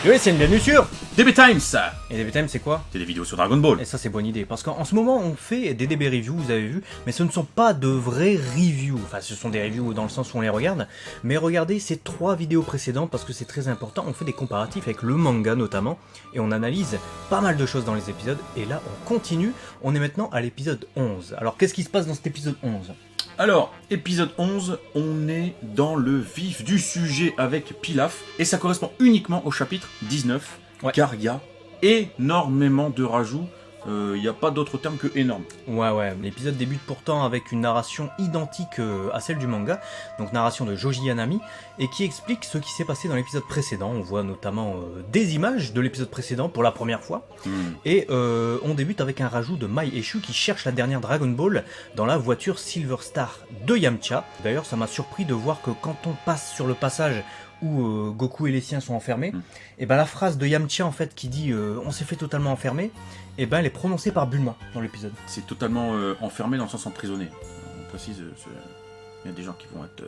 Oui, c'est une bienvenue sur DB Times. Et DB Time, c'est quoi? C'est des vidéos sur Dragon Ball. Et ça, c'est bonne idée, parce qu'en ce moment, on fait des DB reviews, vous avez vu, mais ce ne sont pas de vrais reviews. Enfin, ce sont des reviews dans le sens où on les regarde, mais regardez ces 3 vidéos précédentes, parce que c'est très important. On fait des comparatifs avec le manga notamment, et on analyse pas mal de choses dans les épisodes, et là, on continue. On est maintenant à l'épisode 11. Alors, qu'est-ce qui se passe dans cet épisode 11? Alors, épisode 11, on est dans le vif du sujet avec Pilaf, et ça correspond uniquement au chapitre 19, Ouais. car il y a énormément de rajouts. Il n'y a pas d'autre terme que énorme. Ouais, l'épisode débute pourtant avec une narration identique à celle du manga, donc narration de Joji Yanami, et qui explique ce qui s'est passé dans l'épisode précédent. On voit notamment des images de l'épisode précédent pour la première fois, et on débute avec un rajout de Mai Eshu qui cherche la dernière Dragon Ball dans la voiture Silver Star de Yamcha. D'ailleurs, ça m'a surpris de voir que quand on passe sur le passage où Goku et les siens sont enfermés, et ben la phrase de Yamcha en fait qui dit on s'est fait totalement enfermer, et ben elle est prononcée par Bulma dans l'épisode. C'est totalement enfermé dans le sens emprisonné. On précise, il y a des gens qui vont être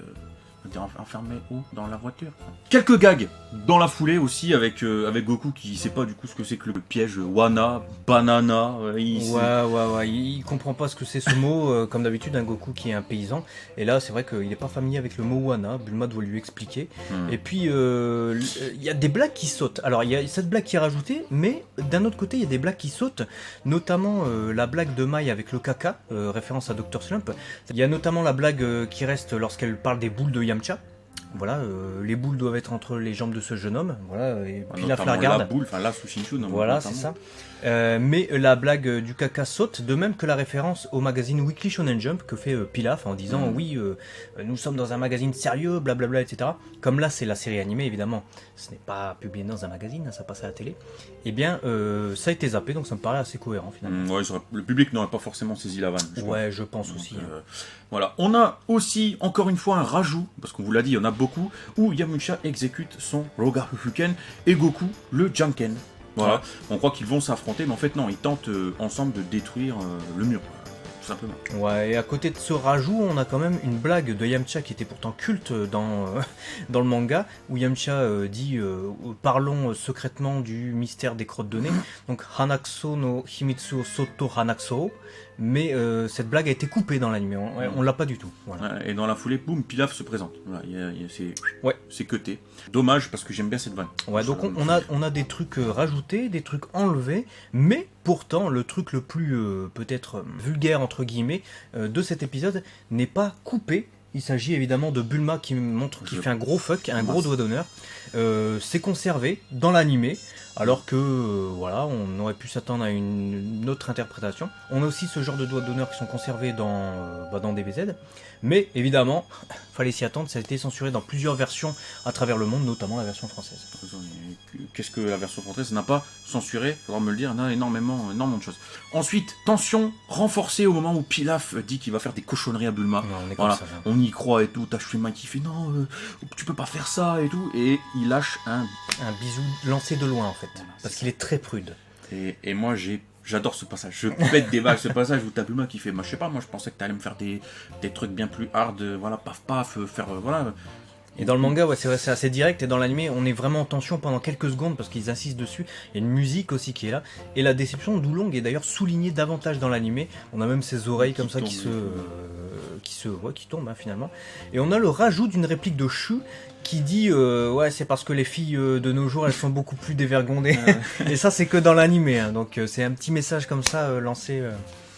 enfermés où? Dans la voiture. Quelques gags dans la foulée aussi avec Goku qui sait pas du coup ce que c'est que le piège Wana, Banana. Il comprend pas ce que c'est ce mot, comme d'habitude un Goku qui est un paysan, et là c'est vrai qu'il est pas familier avec le mot Wana, Bulma doit lui expliquer, et puis il y a des blagues qui sautent, alors il y a cette blague qui est rajoutée, mais d'un autre côté il y a des blagues qui sautent, notamment la blague de Mai avec le caca, référence à Dr Slump, il y a notamment la blague qui reste lorsqu'elle parle des boules de Yamcha. Voilà, les boules doivent être entre les jambes de ce jeune homme, voilà, et puis la regarde. La boule, enfin la Sushinshu. Voilà, c'est ça. Mais la blague du caca saute, de même que la référence au magazine Weekly Shonen Jump que fait Pilaf en disant oui, nous sommes dans un magazine sérieux, blablabla, etc. Comme là, c'est la série animée, évidemment, ce n'est pas publié dans un magazine, ça passe à la télé. Eh bien, ça a été zappé, donc ça me paraît assez cohérent finalement. Le public n'aurait pas forcément saisi la vanne. Je pense donc, aussi. Voilà, on a aussi encore une fois un rajout, parce qu'on vous l'a dit, il y en a beaucoup, où Yamcha exécute son Rogakufuken et Goku le Janken. Voilà, on croit qu'ils vont s'affronter, mais en fait non, ils tentent ensemble de détruire le mur, tout simplement. Ouais, et à côté de ce rajout, on a quand même une blague de Yamcha qui était pourtant culte dans le manga, où Yamcha dit parlons secrètement du mystère des crottes de nez, donc Hanakuso no Himitsu Soto Hanakuso, mais cette blague a été coupée dans l'anime, on l'a pas du tout. Voilà. Et dans la foulée, boum, Pilaf se présente. Voilà, c'est cuté. Dommage parce que j'aime bien cette vanne. Ouais, donc on a des trucs rajoutés, des trucs enlevés, mais pourtant le truc le plus peut-être vulgaire entre guillemets de cet épisode n'est pas coupé. Il s'agit évidemment de Bulma qui fait un gros fuck, un gros doigt d'honneur. C'est conservé dans l'animé, alors que voilà, on aurait pu s'attendre à une autre interprétation. On a aussi ce genre de doigts d'honneur qui sont conservés dans DBZ, mais évidemment, fallait s'y attendre, ça a été censuré dans plusieurs versions à travers le monde, notamment la version française. Qu'est-ce que la version française n'a pas censuré? Il faudra me le dire, il y en a énormément de choses. Ensuite, tension renforcée au moment où Pilaf dit qu'il va faire des cochonneries à Bulma. On y croit et tout, t'as Shuima qui fait non, tu peux pas faire ça et tout, et il lâche un bisou lancé de loin en fait, parce qu'il est très prude. Et moi j'adore ce passage, je pète des vagues ce passage où t'as Bulma qui fait, je sais pas, moi je pensais que t'allais me faire des trucs bien plus hard, voilà, paf, faire, voilà. Et dans le manga, ouais, c'est vrai, c'est assez direct, et dans l'anime, on est vraiment en tension pendant quelques secondes parce qu'ils insistent dessus. Il y a une musique aussi qui est là, et la déception d'Oolong est d'ailleurs soulignée davantage dans l'anime. On a même ses oreilles comme ça qui tombent finalement. Et on a le rajout d'une réplique de Shu qui dit ouais, c'est parce que les filles de nos jours elles sont beaucoup plus dévergondées. Et ça c'est que dans l'anime, donc c'est un petit message comme ça lancé.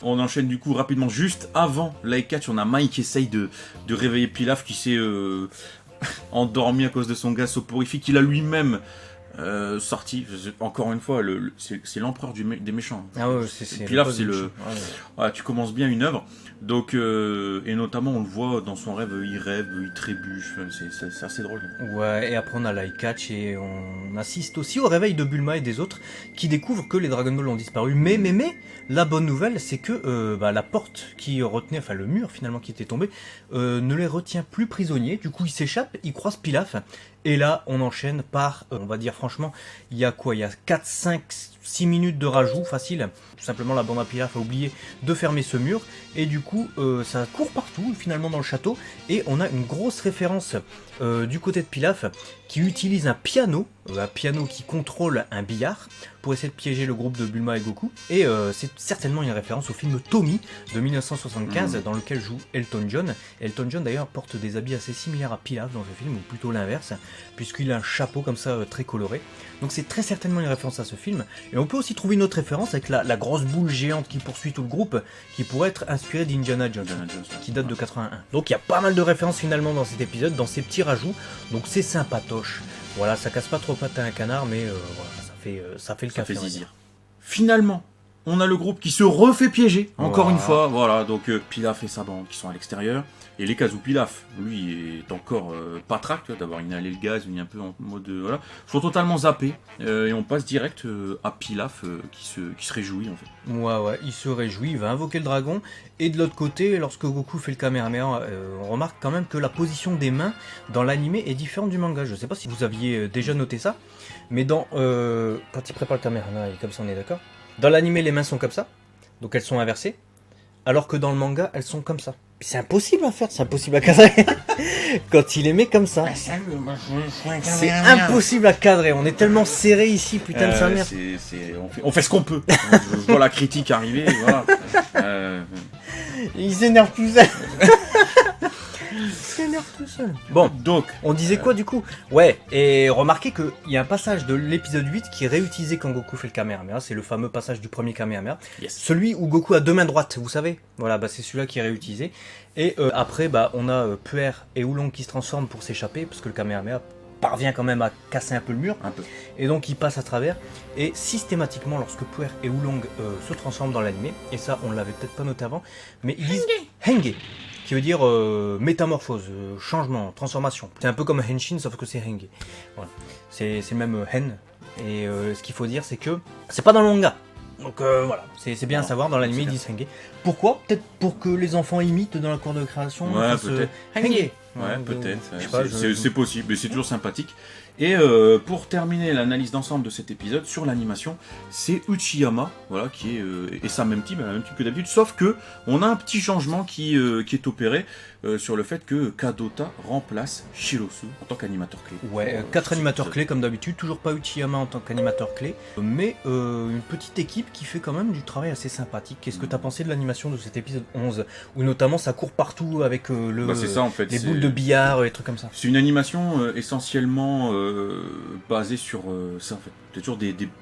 On enchaîne du coup rapidement, juste avant Laikatch, on a Mai qui essaye de réveiller Pilaf qui s'est endormi à cause de son gaz soporifique qu'il a lui-même sorti. Encore une fois, c'est l'empereur des méchants. Ah ouais, Pilaf, c'est le. Voilà, tu commences bien une œuvre. Donc, et notamment, on le voit dans son rêve, il trébuche, c'est assez drôle. Ouais, et après on a Laikatch et on assiste aussi au réveil de Bulma et des autres qui découvrent que les Dragon Ball ont disparu. Mais, la bonne nouvelle, c'est que la porte qui retenait, enfin le mur finalement qui était tombé, ne les retient plus prisonniers. Du coup, ils s'échappent, ils croisent Pilaf. Et là, on enchaîne par, on va dire franchement, il y a 4, 5, 6 minutes de rajout facile. Tout simplement, la bande à Pilaf a oublié de fermer ce mur. Et du coup, ça court partout finalement dans le château. Et on a une grosse référence du côté de Pilaf qui utilise un piano un piano qui contrôle un billard pour essayer de piéger le groupe de Bulma et Goku. Et c'est certainement une référence au film Tommy de 1975 dans lequel joue Elton John. Elton John d'ailleurs porte des habits assez similaires à Pilaf dans ce film, ou plutôt l'inverse, puisqu'il a un chapeau comme ça très coloré. Donc c'est très certainement une référence à ce film. Et on peut aussi trouver une autre référence avec la grosse boule géante qui poursuit tout le groupe, qui pourrait être inspirée d'Indiana Jones, qui date de 81. Donc il y a pas mal de références finalement dans cet épisode, dans ces petits rajouts, donc c'est sympatoche. Voilà, ça casse pas trop pattes à un canard, mais voilà, ça fait le café. Ça fait zizir. Finalement, on a le groupe qui se refait piéger, encore une fois, voilà, donc Pilaf et sa bande qui sont à l'extérieur, et les cases où Pilaf, lui, est encore patraque, d'avoir inhalé le gaz, il est un peu en mode, voilà, sont totalement zappés, et on passe direct à Pilaf qui se réjouit, en fait. Ouais, il se réjouit, il va invoquer le dragon, et de l'autre côté, lorsque Goku fait le Kamehameha, on remarque quand même que la position des mains dans l'animé est différente du manga. Je sais pas si vous aviez déjà noté ça, mais quand il prépare le Kamehameha, il est comme ça, on est d'accord ? Dans l'animé, les mains sont comme ça, donc elles sont inversées, alors que dans le manga, elles sont comme ça. C'est impossible à faire, c'est impossible à cadrer quand il les met comme ça. C'est impossible à cadrer, on est tellement serré ici, putain de sa mère. On fait ce qu'on peut. Je vois la critique arriver, voilà. Il s'énerve tout seul. Il s'énerve tout seul. Bon, donc, on disait quoi du coup ? Ouais, et remarquez qu'il y a un passage de l'épisode 8 qui est réutilisé quand Goku fait le Kamehameha. C'est le fameux passage du premier Kamehameha. Yes. Celui où Goku a deux mains droites, vous savez ? Voilà, c'est celui-là qui est réutilisé. Et après, on a Puer et Oolong qui se transforment pour s'échapper, parce que le Kamehameha parvient quand même à casser un peu le mur. Un peu. Et donc il passe à travers. Et systématiquement, lorsque Puer et Oolong se transforment dans l'animé, et ça on l'avait peut-être pas noté avant, mais ils disent Henge, qui veut dire métamorphose, changement, transformation. C'est un peu comme Henshin, sauf que c'est Henge. Voilà. C'est le même Hen. Et ce qu'il faut dire, c'est que c'est pas dans le manga. Donc voilà, c'est bien à savoir, dans l'anime ils disent Henge. Pourquoi ? Peut-être pour que les enfants imitent dans la cour de création. Ouais, peut-être. Henge. Ouais, peut-être. C'est C'est possible, mais c'est toujours sympathique. Et pour terminer l'analyse d'ensemble de cet épisode sur l'animation, c'est Uchiyama, voilà, qui est et sa même team que d'habitude, sauf que on a un petit changement qui est opéré sur le fait que Kadota remplace Shirosu en tant qu'animateur clé. Ouais, 4 animateurs clés comme d'habitude, toujours pas Uchiyama en tant qu'animateur clé, mais une petite équipe qui fait quand même du travail assez sympathique. Qu'est-ce que t'as pensé de l'animation de cet épisode 11, où notamment ça court partout avec c'est ça, en fait, les boules de billard, les trucs comme ça. C'est une animation essentiellement basée sur ça, en fait. C'est toujours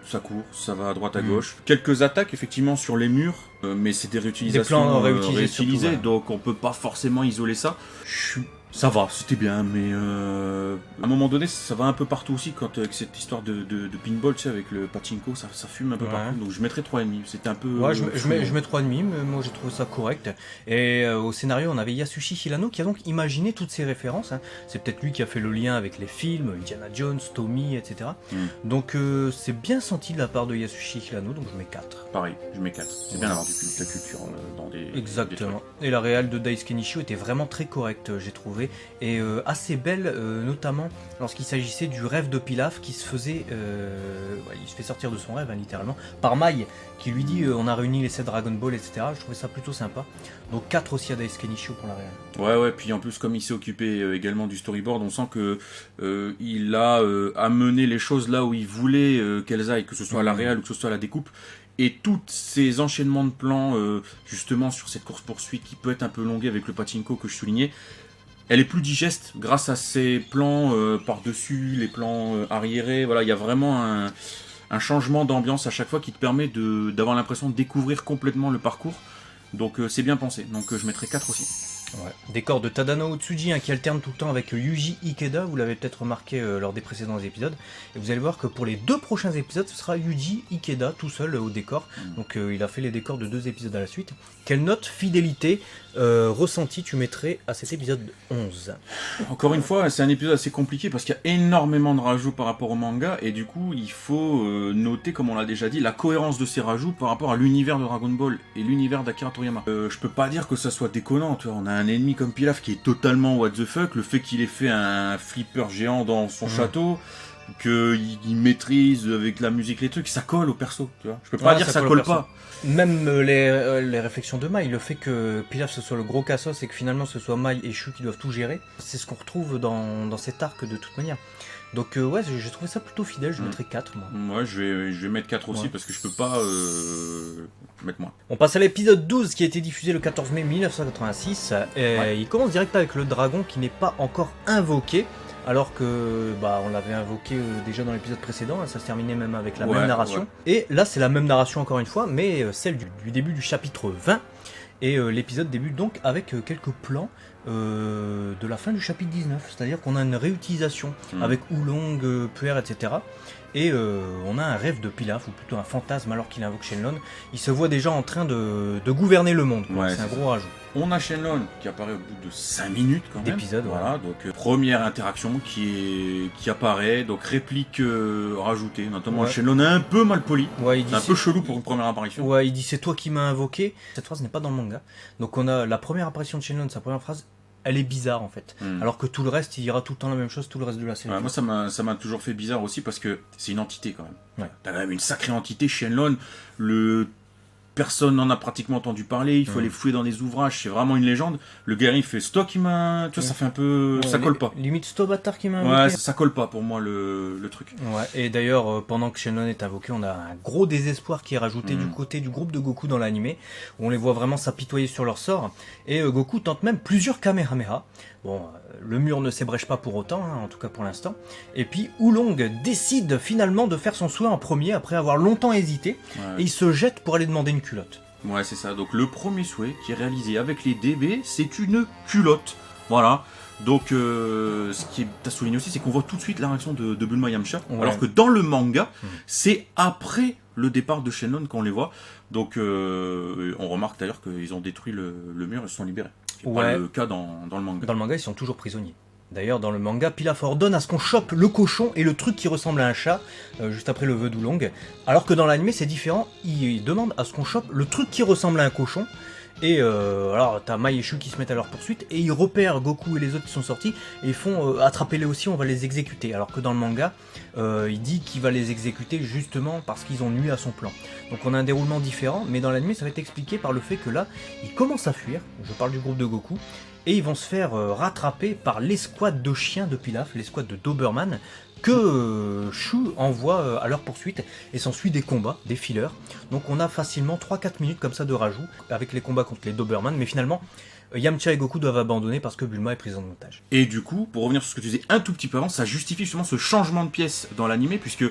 ça court, ça va à droite à gauche. Quelques attaques effectivement sur les murs, mais c'est des réutilisations plans réutilisés réutilisées, surtout, donc on peut pas forcément isoler ça. Ça va, c'était bien, mais à un moment donné, ça va un peu partout aussi, quand avec cette histoire de pinball, tu sais, avec le pachinko, ça fume un peu partout, donc je mettrais 3,5, c'était un peu... Ouais, je mets 3,5, mais moi j'ai trouvé ça correct. Et au scénario, on avait Yasushi Hirano qui a donc imaginé toutes ces références, hein. C'est peut-être lui qui a fait le lien avec les films, Indiana Jones, Tommy, etc. Donc c'est bien senti de la part de Yasushi Hirano, donc je mets 4. Pareil, je mets 4. C'est bien d'avoir de la culture dans des... Exactement. Et la réal de Daisuke Nishio était vraiment très correcte, j'ai trouvé. Et assez belle, notamment lorsqu'il s'agissait du rêve de Pilaf qui se faisait, il se fait sortir de son rêve, hein, littéralement, par Mai, qui lui dit on a réuni les 7 Dragon Ball, etc. Je trouvais ça plutôt sympa. Donc 4 aussi à Daisuke Nishio pour la réal. Ouais, puis en plus, comme il s'est occupé également du storyboard, on sent que il a amené les choses là où il voulait qu'elles aillent, que ce soit à la réal ou que ce soit à la découpe. Et tous ces enchaînements de plans, justement sur cette course-poursuite qui peut être un peu longuée avec le pachinko que je soulignais, elle est plus digeste grâce à ces plans par-dessus, les plans arriérés. Voilà, il y a vraiment un changement d'ambiance à chaque fois qui te permet d'avoir l'impression de découvrir complètement le parcours. Donc c'est bien pensé, donc je mettrai 4 aussi. Ouais. Décor de Tadano Otsuji qui alterne tout le temps avec Yuji Ikeda, vous l'avez peut-être remarqué lors des précédents épisodes. Et vous allez voir que pour les 2 prochains épisodes, ce sera Yuji Ikeda tout seul au décor. Donc il a fait les décors de 2 épisodes à la suite. Quelle note fidélité ressentie tu mettrais à cet épisode 11 ? Encore une fois, c'est un épisode assez compliqué parce qu'il y a énormément de rajouts par rapport au manga et du coup il faut noter, comme on l'a déjà dit, la cohérence de ces rajouts par rapport à l'univers de Dragon Ball et l'univers d'Akira Toriyama. Je peux pas dire que ça soit déconnant, tu vois, on a un ennemi comme Pilaf qui est totalement what the fuck, le fait qu'il ait fait un flipper géant dans son château, qu'il maîtrise avec la musique les trucs, ça colle au perso, tu vois. Je peux pas dire que ça colle pas. Même les réflexions de Mai, le fait que Pilaf ce soit le gros cassos et que finalement ce soit Mai et Shu qui doivent tout gérer, c'est ce qu'on retrouve dans cet arc de toute manière. Donc ouais, j'ai trouvé ça plutôt fidèle, je mettrais 4 moi. Moi je vais mettre 4 aussi parce que je peux pas mettre moins. On passe à l'épisode 12 qui a été diffusé le 14 mai 1986. Et il commence direct avec le dragon qui n'est pas encore invoqué. Alors que on l'avait invoqué déjà dans l'épisode précédent, ça se terminait même avec la même narration. Ouais. Et là c'est la même narration encore une fois, mais celle du début du chapitre 20. Et l'épisode débute donc avec quelques plans de la fin du chapitre 19. C'est-à-dire qu'on a une réutilisation avec Oolong, Puer, etc. Et on a un rêve de Pilaf, ou plutôt un fantasme alors qu'il invoque Shenlong. Il se voit déjà en train de gouverner le monde. Ouais, c'est un gros rajout. On a Shenlong qui apparaît au bout de 5 minutes quand même. D'épisode, voilà. Donc première interaction qui apparaît, donc réplique rajoutée, notamment Shenlong un peu mal poli. Ouais, c'est un peu chelou pour une première apparition. Ouais, il dit c'est toi qui m'as invoqué. Cette phrase n'est pas dans le manga. Donc on a la première apparition de Shenlong, sa première phrase. Elle est bizarre en fait. Alors que tout le reste, il dira tout le temps la même chose, tout le reste de la série. Ouais, moi, ça m'a toujours fait bizarre aussi parce que c'est une entité quand même. Ouais. T'as quand même une sacrée entité, Shenlong. Personne n'en a pratiquement entendu parler. Il faut aller fouiller dans les ouvrages. C'est vraiment une légende. Le guerrier fait c'est toi qui m'a. Tu vois, ça fait un peu. Ça colle pas. Limite, c'est toi bâtard qui m'a invoqué. Ouais, ça colle pas pour moi le truc. Ouais. Et d'ailleurs, pendant que Shenlong est invoqué, on a un gros désespoir qui est rajouté du côté du groupe de Goku dans l'animé, où on les voit vraiment s'apitoyer sur leur sort. Et Goku tente même plusieurs Kamehameha. Bon, le mur ne s'ébrèche pas pour autant, en tout cas pour l'instant. Et puis Oolong décide finalement de faire son souhait en premier après avoir longtemps hésité. Ouais. Et il se jette pour aller demander une culotte. Ouais, c'est ça. Donc le premier souhait qui est réalisé avec les DB, c'est une culotte. Voilà. Donc ce qui est à souligner aussi, c'est qu'on voit tout de suite la réaction de Bulma et Yamcha. Ouais. Alors que dans le manga, c'est après le départ de Shenlong qu'on les voit. Donc on remarque d'ailleurs qu'ils ont détruit le mur et se sont libérés. C'est pas le cas dans le manga. Dans le manga, ils sont toujours prisonniers. D'ailleurs, dans le manga, Pilaf ordonne à ce qu'on chope le cochon et le truc qui ressemble à un chat, juste après le vœu d'Oolong. Alors que dans l'anime, c'est différent. Il demande à ce qu'on chope le truc qui ressemble à un cochon. Et alors, t'as Mai et Shu qui se mettent à leur poursuite, et ils repèrent Goku et les autres qui sont sortis, et ils font attrapez-les aussi, on va les exécuter. Alors que dans le manga, il dit qu'il va les exécuter justement parce qu'ils ont nui à son plan. Donc on a un déroulement différent, mais dans l'anime, ça va être expliqué par le fait que là, ils commencent à fuir, je parle du groupe de Goku, et ils vont se faire rattraper par l'escouade de chiens de Pilaf, l'escouade de Doberman, que Shu envoie à leur poursuite, et s'ensuit des combats, des fillers. Donc on a facilement 3-4 minutes comme ça de rajout, avec les combats contre les Doberman, mais finalement, Yamcha et Goku doivent abandonner parce que Bulma est prise en otage. Et du coup, pour revenir sur ce que tu disais un tout petit peu avant, ça justifie justement ce changement de pièce dans l'animé, puisque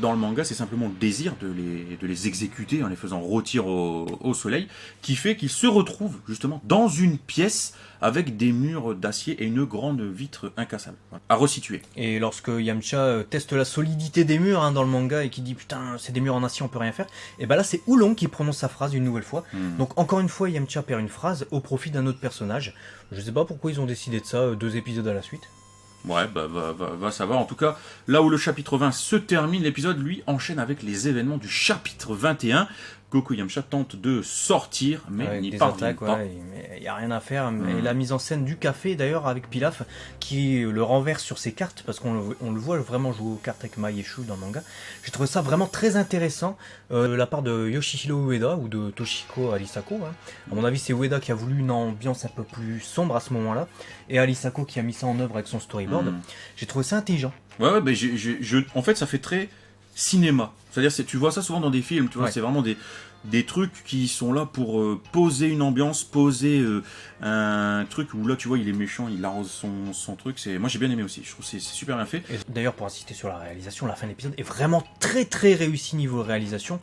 dans le manga, c'est simplement le désir de les exécuter en les faisant rôtir au soleil, qui fait qu'ils se retrouvent justement dans une pièce avec des murs d'acier et une grande vitre incassable, à resituer. Et lorsque Yamcha teste la solidité des murs dans le manga et qui dit putain c'est des murs en acier on peut rien faire, et ben là c'est Oolong qui prononce sa phrase une nouvelle fois. Donc encore une fois Yamcha perd une phrase au profit d'un autre personnage. Je sais pas pourquoi ils ont décidé de ça 2 épisodes à la suite. Ouais, va savoir. En tout cas, là où le chapitre 20 se termine, l'épisode, lui, enchaîne avec les événements du chapitre 21. Goku et Yamcha tentent de sortir, mais n'y parviennent pas. Il n'y a rien à faire. Et la mise en scène du café, d'ailleurs, avec Pilaf, qui le renverse sur ses cartes, parce qu'on le voit vraiment jouer aux cartes avec Mai et Shu dans le manga. J'ai trouvé ça vraiment très intéressant de la part de Yoshihiro Ueda ou de Toshiko Arisako. À mon avis, c'est Ueda qui a voulu une ambiance un peu plus sombre à ce moment-là, et Arisako qui a mis ça en œuvre avec son storyboard. J'ai trouvé ça intelligent. Ouais, en fait, ça fait très cinéma. C'est-à-dire, tu vois ça souvent dans des films, tu vois, c'est vraiment des trucs qui sont là pour poser une ambiance, poser un truc où là, tu vois, il est méchant, il arrose son truc. Moi, j'ai bien aimé aussi. Je trouve que c'est super bien fait. Et d'ailleurs, pour insister sur la réalisation, la fin de l'épisode est vraiment très très réussie niveau réalisation.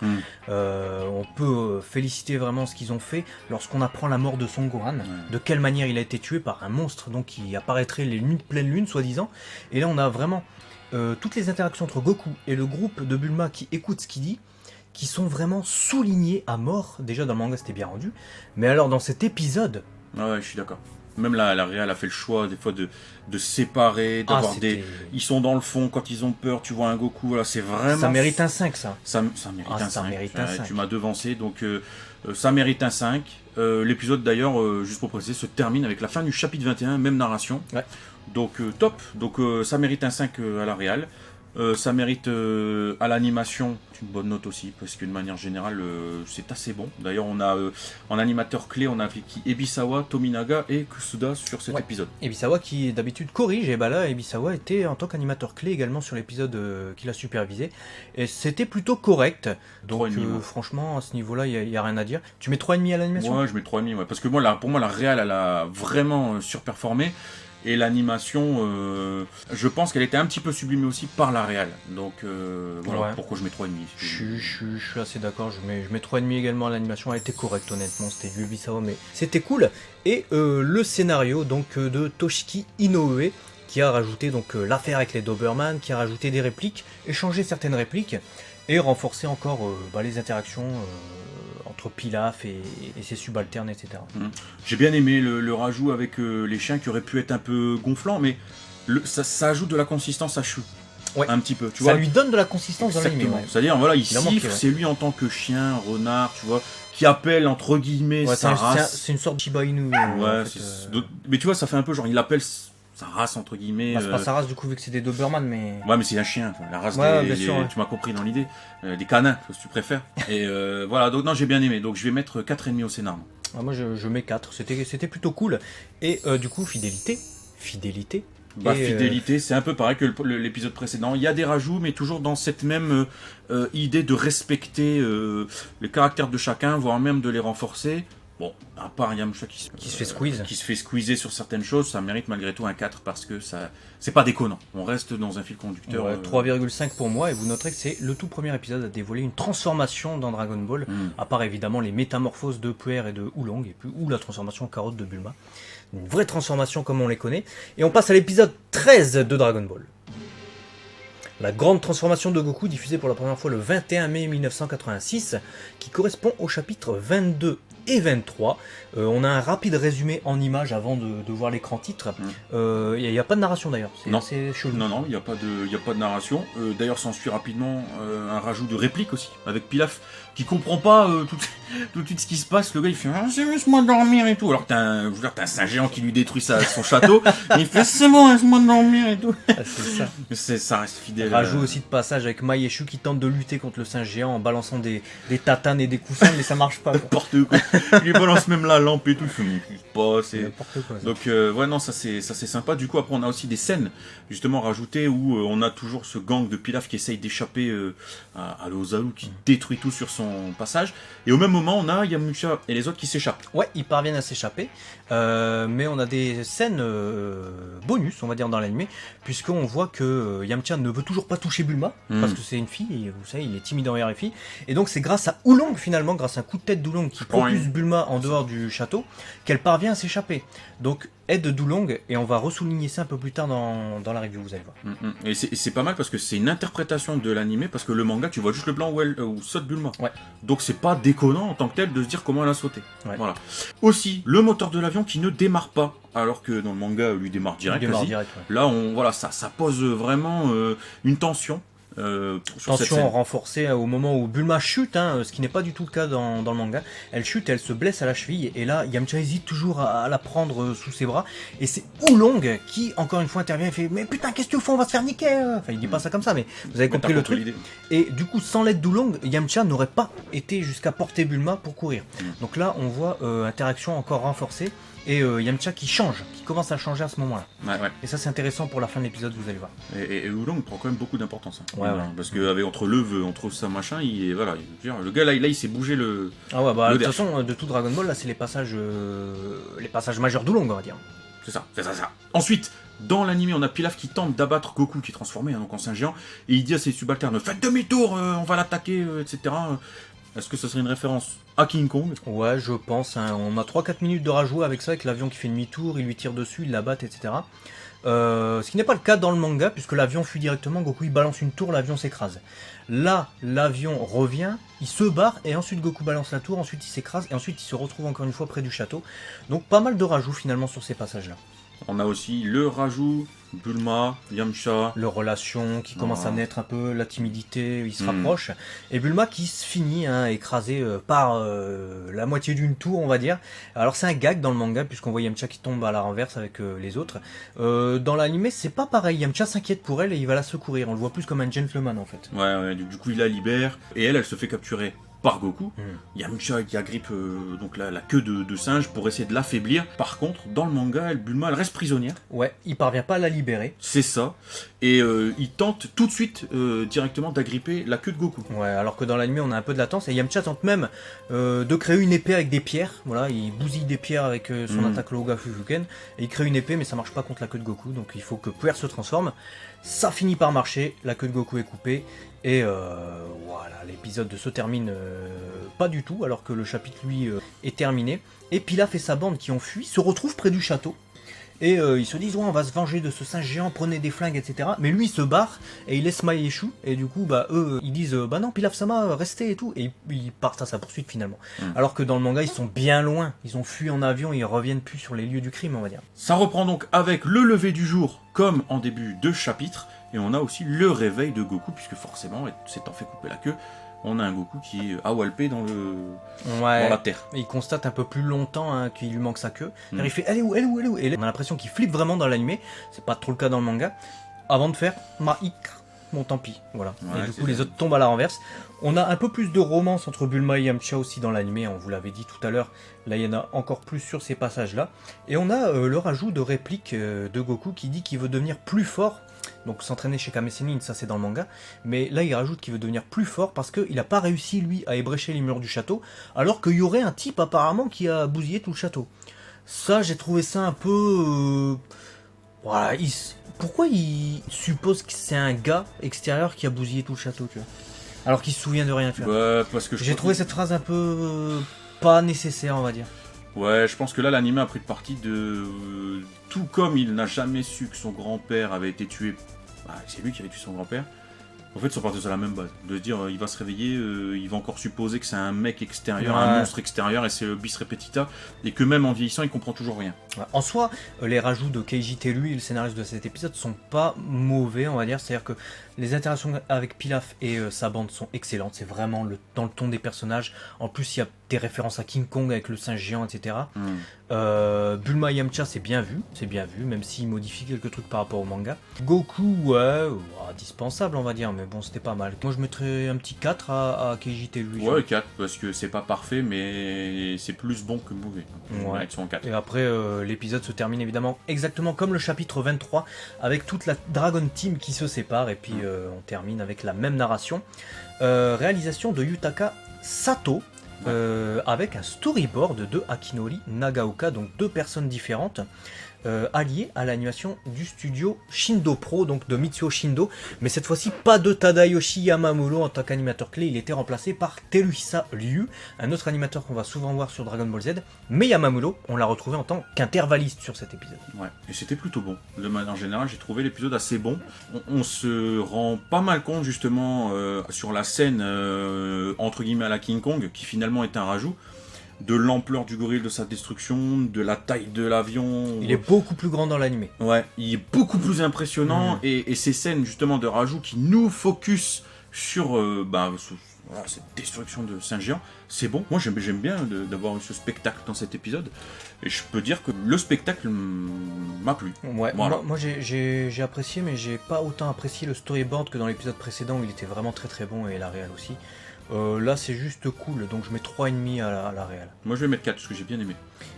On peut féliciter vraiment ce qu'ils ont fait lorsqu'on apprend la mort de Son Gohan, de quelle manière il a été tué par un monstre donc qui apparaîtrait les nuits de pleine lune, soi-disant. Et là, on a vraiment toutes les interactions entre Goku et le groupe de Bulma qui écoute ce qu'il dit, qui sont vraiment soulignés à mort. Déjà dans le manga c'était bien rendu, mais alors dans cet épisode... Ouais, je suis d'accord. Même là, la réal a fait le choix des fois de séparer, d'avoir ils sont dans le fond quand ils ont peur, tu vois un Goku, voilà, c'est vraiment... Ça mérite un 5 ça. Ça mérite un 5. Tu m'as devancé, donc ça mérite un 5. L'épisode d'ailleurs, juste pour préciser, se termine avec la fin du chapitre 21, même narration. Ouais. Donc top, donc ça mérite un 5 à la réal. Ça mérite à l'animation une bonne note aussi, parce que de manière générale, c'est assez bon. D'ailleurs, on a en animateur clé, on a Ebisawa, Tominaga et Kusuda sur cet épisode. Ebisawa qui d'habitude corrige, et bah là, Ebisawa était en tant qu'animateur clé également sur l'épisode qu'il a supervisé. Et c'était plutôt correct. Donc franchement, à ce niveau-là, il n'y a rien à dire. Tu mets 3,5 à l'animation ? Ouais, je mets 3,5, parce que pour moi, la réal, elle a vraiment surperformé. Et l'animation, je pense qu'elle était un petit peu sublimée aussi par la réal. Donc voilà pourquoi je mets 3,5. Je suis assez d'accord, je mets 3,5 également à l'animation. Elle était correcte honnêtement, c'était du Ebisawa, mais c'était cool. Et le scénario donc de Toshiki Inoue, qui a rajouté donc l'affaire avec les Doberman, qui a rajouté des répliques, échangé certaines répliques, et renforcé encore les interactions entre Pilaf et ses subalternes, etc. J'ai bien aimé le rajout avec les chiens qui auraient pu être un peu gonflants, mais ça ajoute de la consistance à Shu. Ouais. Un petit peu, tu vois. Ça lui donne de la consistance dans l'anime. Ouais. C'est-à-dire, voilà, il siffle, c'est lui en tant que chien, renard, tu vois, qui appelle entre guillemets sa race. C'est une sorte de Shiba Inu. Mais tu vois, ça fait un peu genre, il appelle sa race entre guillemets. C'est pas sa race du coup vu que c'est des Doberman, mais. Ouais, mais c'est un chien, la race tu m'as compris dans l'idée, des canins, si tu préfères. Et voilà, donc non, j'ai bien aimé, donc je vais mettre 4,5 au scénar. Moi je mets 4, c'était plutôt cool. Et du coup, fidélité. Fidélité, c'est un peu pareil que l'épisode précédent. Il y a des rajouts, mais toujours dans cette même idée de respecter les caractères de chacun, voire même de les renforcer. Bon, à part Yamcha qui se fait squeezer sur certaines choses, ça mérite malgré tout un 4 parce que ça, c'est pas déconnant. On reste dans un fil conducteur. 3,5 pour moi, et vous noterez que c'est le tout premier épisode à dévoiler une transformation dans Dragon Ball, à part évidemment les métamorphoses de Puer et de Oolong, ou la transformation en carotte de Bulma. Une vraie transformation comme on les connaît. Et on passe à l'épisode 13 de Dragon Ball. La grande transformation de Goku, diffusée pour la première fois le 21 mai 1986, qui correspond au chapitre 22 et 23. On a un rapide résumé en images avant de voir l'écran titre. Il n'y a pas de narration d'ailleurs. C'est chelou. Non, il n'y a pas de narration. D'ailleurs, s'ensuit rapidement un rajout de réplique aussi, avec Pilaf, qui comprend pas tout de suite ce qui se passe. Le gars il fait « c'est laisse-moi dormir » et tout. Alors que t'as un saint géant qui lui détruit son château. Et il fait « c'est bon, laisse-moi dormir » et tout. C'est ça. Ça reste fidèle. Rajout aussi de passage avec Mai et Shu qui tentent de lutter contre le saint géant en balançant des tatanes et des coussins, mais ça marche pas. N'importe quoi. Il balance même la lampe et tout. C'est n'importe quoi. Ça. Donc non, ça c'est sympa. Du coup après on a aussi des scènes justement rajoutées où on a toujours ce gang de Pilaf qui essaye d'échapper à l'Ozaru qui détruit tout sur son passage. Et au même moment on a Yamcha et les autres qui s'échappent. Ouais, ils parviennent à s'échapper. Mais on a des scènes bonus, on va dire, dans l'anime, puisqu'on voit que Yamcha ne veut toujours pas toucher Bulma, parce que c'est une fille, et vous savez, il est timide envers les filles. Et donc c'est grâce à Oolong finalement, grâce à un coup de tête d'Oolong qui propulse Bulma en dehors du château, qu'elle parvient à s'échapper. Donc aide d'Oolong, et on va ressouligner ça un peu plus tard dans la review, vous allez voir. Et c'est pas mal parce que c'est une interprétation de l'anime, parce que le manga tu vois juste le plan où saute Bulma. Ouais. Donc c'est pas déconnant en tant que tel de se dire comment elle a sauté. Ouais. Voilà. Aussi, le moteur de l'avion qui ne démarre pas, alors que dans le manga lui démarre direct. Là ça pose vraiment une tension. Tension renforcée au moment où Bulma chute, ce qui n'est pas du tout le cas dans le manga. Elle chute, elle se blesse à la cheville, et là Yamcha hésite toujours à la prendre sous ses bras, et c'est Oolong qui encore une fois intervient et fait « mais putain qu'est-ce que tu fais, on va se faire niquer !» Enfin il dit pas ça comme ça, mais vous avez compris le truc. Et du coup sans l'aide d'Oolong, Yamcha n'aurait pas été jusqu'à porter Bulma pour courir. Donc là on voit interaction encore renforcée, et Yamcha qui commence à changer à ce moment-là. Ouais. Et ça c'est intéressant pour la fin de l'épisode, vous allez voir. Et Oolong prend quand même beaucoup d'importance. Parce que entre le vœu, entre ça machin, le gars là il s'est bougé le. Ah ouais, de toute façon de tout Dragon Ball là c'est les passages majeurs d'Oolong, on va dire. C'est ça. Ensuite, dans l'anime, on a Pilaf qui tente d'abattre Goku qui est transformé donc en saint géant, et il dit à ses subalternes faites demi-tour, on va l'attaquer, etc. Est-ce que ce serait une référence à King Kong? Ouais, je pense. On a 3-4 minutes de rajout avec ça, avec l'avion qui fait demi-tour, il lui tire dessus, il l'abatte, etc. Ce qui n'est pas le cas dans le manga, puisque l'avion fuit directement, Goku il balance une tour, l'avion s'écrase. Là, l'avion revient, il se barre, et ensuite Goku balance la tour, ensuite il s'écrase, et ensuite il se retrouve encore une fois près du château. Donc pas mal de rajouts finalement sur ces passages-là. On a aussi le rajout Bulma, Yamcha. Leur relation qui commence à naître un peu, la timidité, ils se rapprochent. Et Bulma qui se finit écrasé par la moitié d'une tour, on va dire. Alors c'est un gag dans le manga, puisqu'on voit Yamcha qui tombe à la renverse avec les autres. Dans l'anime, c'est pas pareil. Yamcha s'inquiète pour elle et il va la secourir. On le voit plus comme un gentleman en fait. Ouais, du coup il la libère. Et elle se fait capturer par Goku. Yamcha qui agrippe donc la queue de singe pour essayer de l'affaiblir. Par contre, dans le manga, Bulma elle reste prisonnière. Ouais, il parvient pas à la libérer. C'est ça. Et il tente tout de suite directement d'agripper la queue de Goku. Ouais, alors que dans l'anime on a un peu de latence. Et Yamcha tente même de créer une épée avec des pierres. Voilà, il bousille des pierres avec son attaque Loga Fufuken. Et il crée une épée, mais ça marche pas contre la queue de Goku. Donc il faut que Puer se transforme. Ça finit par marcher, la queue de Goku est coupée. Et voilà, l'épisode se termine pas du tout, alors que le chapitre, lui, est terminé. Et Pilaf et sa bande qui ont fui se retrouvent près du château. Et ils se disent, ouais, on va se venger de ce singe géant, prenez des flingues, etc. Mais lui, il se barre, et il laisse Mai et Shu. Et du coup, eux, ils disent, bah non, Pilaf-sama, restez et tout. Et ils partent à sa poursuite, finalement. Alors que dans le manga, ils sont bien loin. Ils ont fui en avion, ils reviennent plus sur les lieux du crime, on va dire. Ça reprend donc avec le lever du jour, comme en début de chapitre. Et on a aussi le réveil de Goku, puisque forcément, s'étant fait couper la queue, on a un Goku qui est awalpé dans la terre. Et il constate un peu plus longtemps qu'il lui manque sa queue. Il fait, elle est où, elle est où, elle est où? Et là, on a l'impression qu'il flippe vraiment dans l'animé. C'est pas trop le cas dans le manga. Avant de faire Maïk, bon tant pis. Voilà. Ouais, et du coup, les autres tombent à la renverse. On a un peu plus de romance entre Bulma et Yamcha aussi dans l'animé, on vous l'avait dit tout à l'heure. Là, il y en a encore plus sur ces passages-là. Et on a le rajout de réplique de Goku qui dit qu'il veut devenir plus fort. Donc s'entraîner chez Kame Sennin, ça c'est dans le manga. Mais là, il rajoute qu'il veut devenir plus fort parce qu'il n'a pas réussi, lui, à ébrécher les murs du château. Alors qu'il y aurait un type, apparemment, qui a bousillé tout le château. Ça, j'ai trouvé ça un peu... Voilà, pourquoi il suppose que c'est un gars extérieur qui a bousillé tout le château, tu vois, alors qu'il se souvient de rien, tu vois. Ouais, parce que j'ai trouvé cette phrase un peu pas nécessaire, on va dire. Ouais, je pense que là, l'anime a pris le parti de... Tout comme il n'a jamais su que son grand-père avait été tué... c'est lui qui avait tué son grand-père. En fait, ils sont partis sur la même base. De se dire, il va se réveiller, il va encore supposer que c'est un mec extérieur, un monstre extérieur, et c'est le bis repetita, et que même en vieillissant, il comprend toujours rien. En soi, les rajouts de Keiji Teru, le scénariste de cet épisode, sont pas mauvais, on va dire. C'est-à-dire que les interactions avec Pilaf et sa bande sont excellentes. C'est vraiment dans le ton des personnages. En plus, il y a des références à King Kong avec le singe géant, etc. Bulma et Yamcha, c'est bien vu, même s'il modifie quelques trucs par rapport au manga. Goku, ouais, indispensable, on va dire, mais bon, c'était pas mal. Moi, je mettrais un petit 4 à Keiji Teru. Ouais, 4, parce que c'est pas parfait, mais c'est plus bon que mauvais. Ouais. Avec son 4. Et après, l'épisode se termine évidemment exactement comme le chapitre 23, avec toute la Dragon Team qui se sépare, et puis on termine avec la même narration. Réalisation de Yutaka Sato, avec un storyboard de Akinori Nagaoka, donc deux personnes différentes, alliées à l'animation du studio Shindo Pro, donc de Mitsuo Shindo, mais cette fois-ci pas de Tadayoshi Yamamuro en tant qu'animateur clé. Il était remplacé par Teruhisa Ryu, un autre animateur qu'on va souvent voir sur Dragon Ball Z, mais Yamamuro, on l'a retrouvé en tant qu'intervalliste sur cet épisode. Ouais, et c'était plutôt bon. De manière générale, j'ai trouvé l'épisode assez bon. On se rend pas mal compte justement sur la scène entre guillemets à la King Kong, qui finalement est un rajout, de l'ampleur du gorille, de sa destruction, de la taille de l'avion. Il est beaucoup plus grand dans l'animé. Ouais, il est beaucoup plus impressionnant, et ces scènes justement de rajout qui nous focus sur cette destruction de singe géant, c'est bon. Moi j'aime bien d'avoir eu ce spectacle dans cet épisode, et je peux dire que le spectacle m'a plu. Ouais, voilà. moi j'ai apprécié, mais j'ai pas autant apprécié le storyboard que dans l'épisode précédent où il était vraiment très très bon, et la réal aussi. Là c'est juste cool, donc je mets 3,5 à la réal. Moi je vais mettre 4 parce que j'ai bien aimé.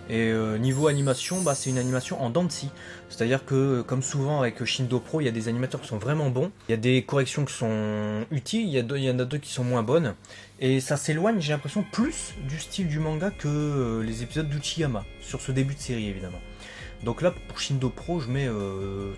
Et niveau animation, c'est une animation en dents de scie. C'est-à-dire que, comme souvent avec Shindo Pro, il y a des animateurs qui sont vraiment bons, il y a des corrections qui sont utiles, il y en a deux qui sont moins bonnes, et ça s'éloigne, j'ai l'impression, plus du style du manga que les épisodes d'Uchiyama, sur ce début de série évidemment. Donc là, pour Shindo Pro, je mets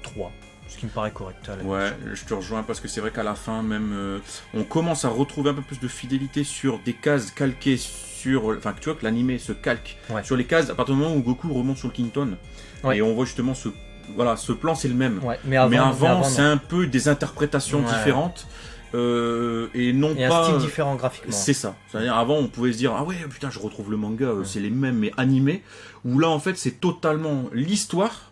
3. Ce qui me paraît correct. Ouais, je te rejoins parce que c'est vrai qu'à la fin, même, on commence à retrouver un peu plus de fidélité sur des cases calquées sur... Enfin, tu vois que l'animé se calque sur les cases à partir du moment où Goku remonte sur le Kington. Ouais. Et on voit justement ce plan, c'est le même. Ouais, mais avant c'est un peu des interprétations différentes. Et non et pas un style différent graphiquement. C'est ça. C'est-à-dire avant on pouvait se dire ah ouais putain je retrouve le manga, c'est les mêmes mais animés. Où là en fait c'est totalement l'histoire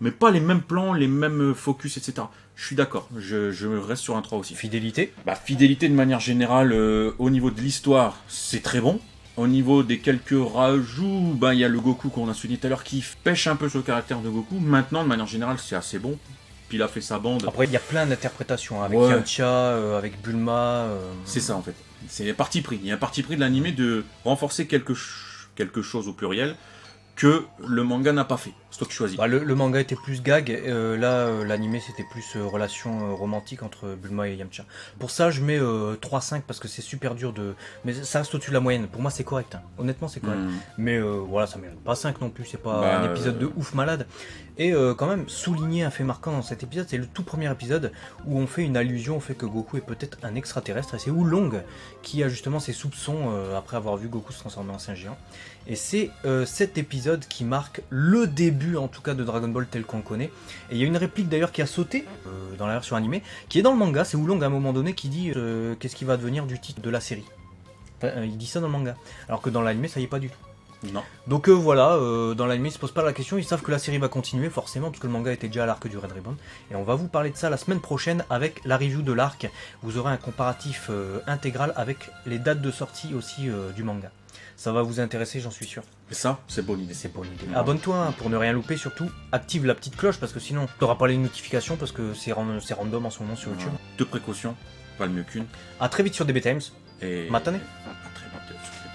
mais pas les mêmes plans, les mêmes focus, etc. Je suis d'accord, je reste sur un 3 aussi. Fidélité? Fidélité de manière générale, au niveau de l'histoire, c'est très bon. Au niveau des quelques rajouts, il y a le Goku qu'on a souligné tout à l'heure qui pêche un peu sur le caractère de Goku. Maintenant, de manière générale, c'est assez bon. Puis il a fait sa bande. Après, il y a plein d'interprétations, avec Yamcha, avec Bulma... C'est ça, en fait. C'est parti pris. Il y a un parti pris de l'animé de renforcer quelque chose au pluriel que le manga n'a pas fait. C'est toi qui choisis. Le manga était plus gag, l'animé c'était plus relation romantique entre Bulma et Yamcha. Pour ça je mets 3-5 parce que c'est super dur de... Mais ça reste au-dessus de la moyenne, pour moi c'est correct, hein. Honnêtement c'est correct. Mais voilà, ça mérite pas 5 non plus, c'est pas un épisode de ouf malade. Et quand même, souligner un fait marquant dans cet épisode, c'est le tout premier épisode où on fait une allusion au fait que Goku est peut-être un extraterrestre, et c'est Oolong qui a justement ses soupçons après avoir vu Goku se transformer en Saint Géant. Et c'est cet épisode qui marque le début en tout cas de Dragon Ball tel qu'on le connaît. Et il y a une réplique d'ailleurs qui a sauté dans la version animée, qui est dans le manga, c'est Oolong à un moment donné qui dit qu'est-ce qui va devenir du titre de la série. Enfin, il dit ça dans le manga, alors que dans l'animé ça y est pas du tout. Non. Donc voilà, dans l'anime ils se posent pas la question, ils savent que la série va continuer forcément, parce que le manga était déjà à l'arc du Red Ribbon. Et on va vous parler de ça la semaine prochaine avec la review de l'arc. Vous aurez un comparatif intégral avec les dates de sortie aussi du manga. Ça va vous intéresser, j'en suis sûr. Et ça, c'est bonne idée. C'est bonne idée. Abonne-toi pour ne rien louper, surtout active la petite cloche parce que sinon tu n'auras pas les notifications parce que c'est random en ce moment sur YouTube. Deux précautions, pas le mieux qu'une. A très vite sur DB Times. Et Matane. à très vite sur